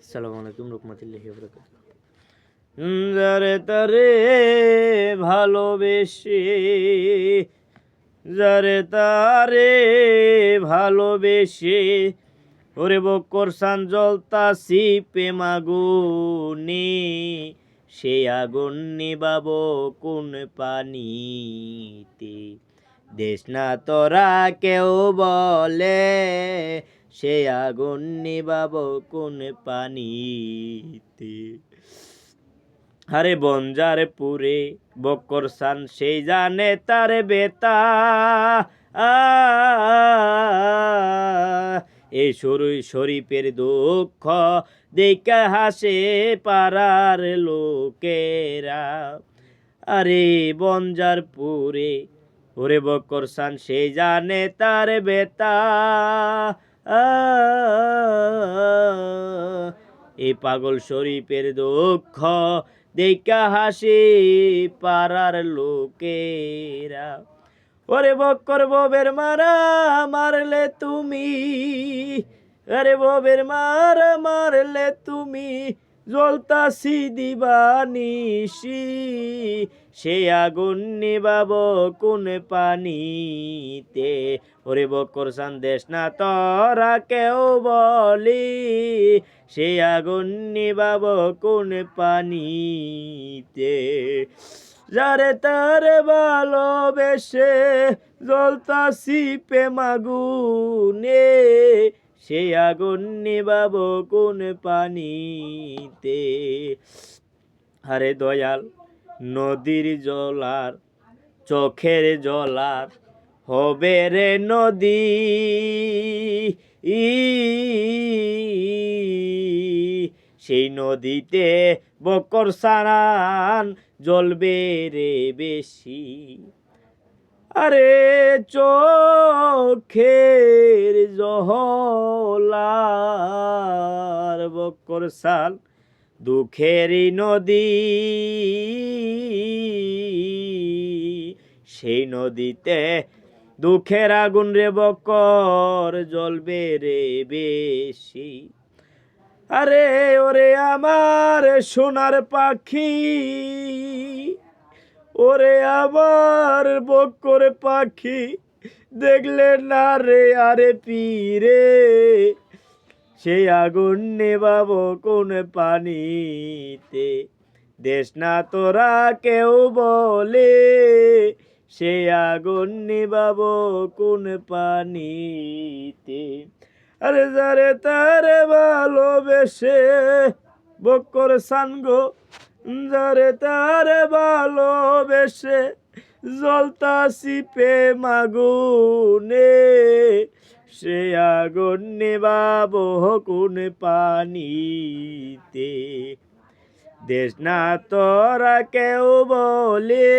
আসসালামু আলাইকুম রহমতুল্লাহি ওয়া বারাকাতুহু। যারে তারে ভালোবেসে, যারে তারে ভালোবেসে, ওরে বক্কর সান জ্বলতাছি প্রেম আগুনে, সে আগুন নিবাবো কোন পানিতে? দেশ না তোরা কেউ বলে, সে আগুন নিবাবো কোন পানিতে? আরে বঞ্জারে পুরে বক্কর সান সেই জানে তার বেতা, এই শরীফের দুঃখ দেখা হাসে পাড়ার লোকেরা। আরে বঞ্জার পুরে ওরে বক্কর সান সেই জানে তার বেতা, এই পাগল শরীফের দুঃখ দেখা হাসি পাড়ার লোকেরা। ওরে বক্কর ববের মারা মারলে তুমি, আরে ববের মারা মারলে তুমি, জ্বলতাছি দিবানিশি, সে আগুন নিবাবো কোন পানিতে? ওরে বক্কর সান দেশ না তোরা কেউ বলি, সে আগুন নিবাবো কোন পানিতে? যারে তারে ভালোবেসে জ্বলতাছি প্রেম আগুনে, সে আগুন নিবাবো কোন পানিতে? আরে দয়াল নদীর জলার চোখের জলার হবে রে নদী, সেই নদীতে বক্কর সান জ্বলবে রে বেশি। আরে চোখের জহলার বক্কর সান দুঃখেরই নদী, সেই নদীতে দুঃখের আগুন রে বক্কর জ্বলবে রে বেশি। আরে ওরে আমার সোনার পাখি, ওরে আমার বক্কর পাখি, দেখলে না রে আরে পীরে, সেই আগুন নেবাবো কোন পানিতে? দেশ না তোরা কেউ বলে, সে আগুন নিবাবো কোন পানিতে? আরে যারে তারে ভালোবেসে বক্কর সান গো, যারে তারে ভালোবেসে জ্বলতাছি প্রেম আগুনে, সে আগুন নিবাবো কোন পানিতে? দেশ না তোরা কেউ বলে,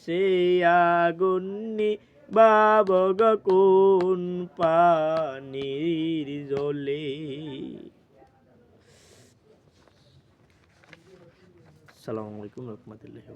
সে আগুন নিবাবো কোন পানির জলে? আসসালামু আলাইকুম রহমতুল্লাহি।